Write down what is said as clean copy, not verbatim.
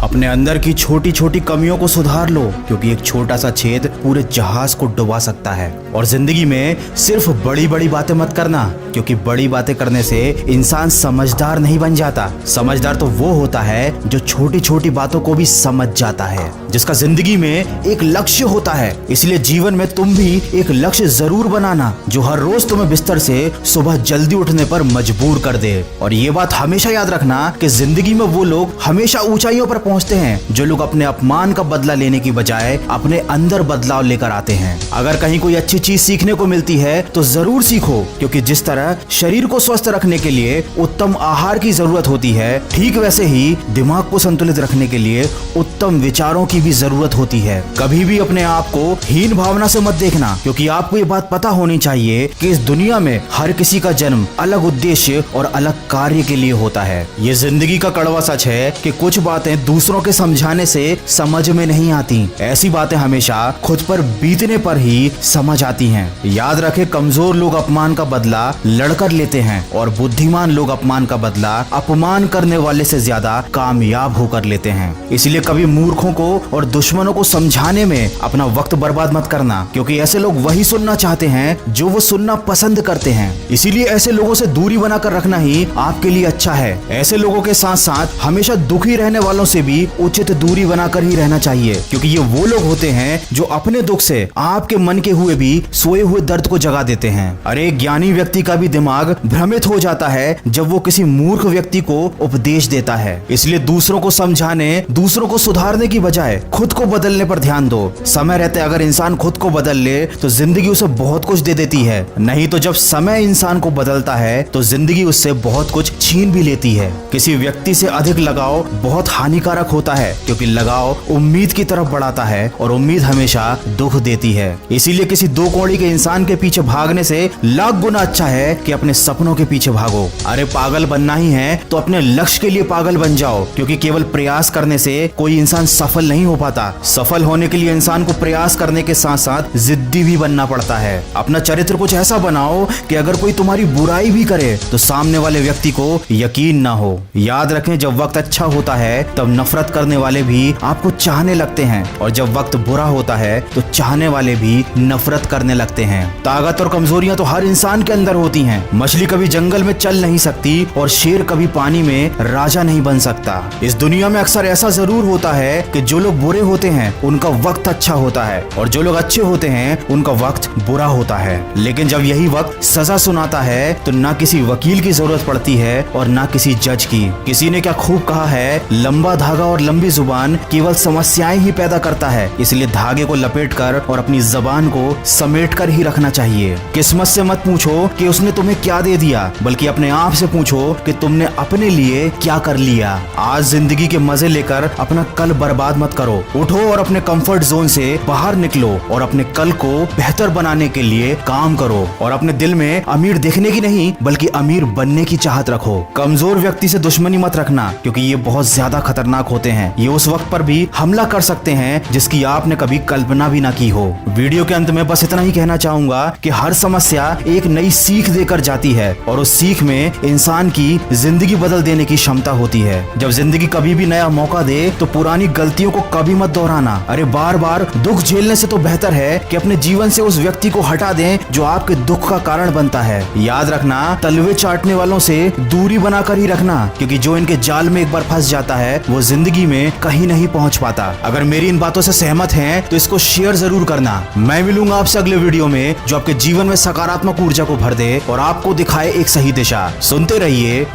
अपने अंदर की छोटी छोटी कमियों को सुधार लो, क्योंकि एक छोटा सा छेद पूरे जहाज को डुबा सकता है। और जिंदगी में सिर्फ बड़ी बड़ी बातें मत करना, क्योंकि बड़ी बातें करने से इंसान समझदार नहीं बन जाता। समझदार तो वो होता है जो छोटी छोटी बातों को भी समझ जाता है, जिसका जिंदगी में एक लक्ष्य होता है। इसलिए जीवन में तुम भी एक लक्ष्य जरूर बनाना, जो हर रोज तुम्हें बिस्तर से सुबह जल्दी उठने पर मजबूर कर दे। और ये बात हमेशा याद रखना कि जिंदगी में वो लोग हमेशा ऊंचाइयों पर पहुंचते हैं जो लोग अपने अपमान का बदला लेने की बजाय अपने अंदर बदलाव लेकर आते हैं। अगर कहीं कोई अच्छी चीज सीखने को मिलती है तो जरूर सीखो, क्योंकि जिस तरह शरीर को स्वस्थ रखने के लिए उत्तम आहार की जरूरत होती है, ठीक वैसे ही दिमाग को संतुलित रखने के लिए उत्तम विचारों की भी जरूरत होती है। कभी भी अपने आप को हीन भावना से मत देखना, क्योंकि आपको ये बात पता होनी चाहिए कि इस दुनिया में हर किसी का जन्म अलग उद्देश्य और अलग कार्य के लिए होता है। ये जिंदगी का कड़वा सच है कि कुछ बातें दूसरों के समझाने से समझ में नहीं आती। ऐसी बातें हमेशा खुद पर बीतने पर ही समझ आती हैं। याद रखें, कमजोर लोग अपमान का बदला लड़कर लेते हैं और बुद्धिमान लोग अपमान का बदला अपमान करने वाले से ज्यादा कामयाब होकर लेते हैं। इसलिए कभी मूर्खों को और दुश्मनों को समझाने में अपना वक्त बर्बाद मत करना, क्योंकि ऐसे लोग वही सुनना चाहते हैं जो वो सुनना पसंद करते हैं। इसीलिए ऐसे लोगों से दूरी बनाकर रखना ही आपके लिए अच्छा है। ऐसे लोगों के साथ साथ हमेशा दुखी रहने वालों से भी उचित दूरी बनाकर ही रहना चाहिए, क्योंकि ये वो लोग होते हैं जो अपने दुख से आपके मन के हुए भी सोए हुए दर्द को जगा देते हैं। अरे ज्ञानी व्यक्ति का भी दिमाग भ्रमित हो जाता है जब वो किसी मूर्ख व्यक्ति को उपदेश देता है। इसलिए दूसरों को समझाने, दूसरों को सुधारने की बजाय खुद को बदलने पर ध्यान दो। समय रहते अगर इंसान खुद को बदल ले तो जिंदगी उसे बहुत कुछ दे देती है, नहीं तो जब समय इंसान को बदलता है तो जिंदगी उससे बहुत कुछ छीन भी लेती है। किसी व्यक्ति से अधिक लगाव बहुत हानिकारक होता है, क्योंकि लगाव उम्मीद की तरफ बढ़ाता है और उम्मीद हमेशा दुख देती है। इसीलिए किसी दो कौड़ी के इंसान के पीछे भागने से लाख गुना अच्छा है कि अपने सपनों के पीछे भागो। अरे पागल बनना ही है तो अपने लक्ष्य के लिए पागल बन जाओ, क्योंकि केवल प्रयास करने से कोई इंसान सफल नहीं हो पाता। सफल होने के लिए इंसान को प्रयास करने के साथ साथ जिद्दी भी बनना पड़ता है। अपना चरित्र कुछ ऐसा बनाओ कि अगर कोई तुम्हारी बुराई भी करे तो सामने वाले व्यक्ति को यकीन ना हो। याद रखें, जब वक्त अच्छा होता है तब नफरत करने वाले भी आपको चाहने लगते हैं, और जब वक्त बुरा होता है तो चाहने वाले भी नफरत करने लगते हैं। ताकत और कमजोरियां तो हर इंसान के अंदर होती हैं। मछली कभी जंगल में चल नहीं सकती और शेर कभी पानी में राजा नहीं बन सकता। इस दुनिया में अक्सर ऐसा जरूर होता है कि जो लोग बुरे होते हैं उनका वक्त अच्छा होता है, और जो लोग अच्छे होते हैं उनका वक्त बुरा होता है। लेकिन जब यही वक्त सजा सुनाता है तो ना किसी वकील की जरूरत पड़ती है और ना किसी जज की। किसी ने क्या खूब कहा है, लंबा धागा और लंबी जुबान केवल समस्याएं ही पैदा करता है। इसलिए धागे को लपेटकर और अपनी जबान को समेटकर ही रखना चाहिए। किस्मत से मत पूछो कि उसने तुम्हें क्या दे दिया, बल्कि अपने आप से पूछो कि तुमने अपने लिए क्या कर लिया। आज जिंदगी के मजे लेकर अपना कल बर्बाद मत करो। उठो और अपने कंफर्ट जोन से बाहर निकलो और अपने कल को बेहतर बनाने के लिए काम करो। और अपने दिल में अमीर देखने की नहीं बल्कि अमीर बनने की चाहत रखो। कमजोर व्यक्ति से दुश्मनी मत रखना, क्योंकि ये बहुत ज्यादा खतरनाक होते हैं। ये उस वक्त पर भी हमला कर सकते हैं जिसकी आपने कभी कल्पना भी ना की हो। वीडियो के अंत में बस इतना ही कहना चाहूंगा कि हर समस्या एक नई सीख देकर जाती है, और उस सीख में इंसान की जिंदगी बदल देने की क्षमता होती है। जब जिंदगी कभी भी नया मौका दे तो पुरानी गलतियों को कभी मत दोहराना। अरे बार बार दुख झेलने से तो बेहतर है कि अपने जीवन से उस व्यक्ति को हटा दें जो आपके दुख का कारण बनता है। याद रखना, तलवे चाटने वालों से दूरी बनाकर ही रखना, क्योंकि जो इनके जाल में एक बार फंस जाता है वो जिंदगी में कहीं नहीं पहुंच पाता। अगर मेरी इन बातों से सहमत हैं तो इसको शेयर जरूर करना। मैं मिलूंगा आपसे अगले वीडियो में जो आपके जीवन में सकारात्मक ऊर्जा को भर दे और आपको दिखाए एक सही दिशा। सुनते रहिए।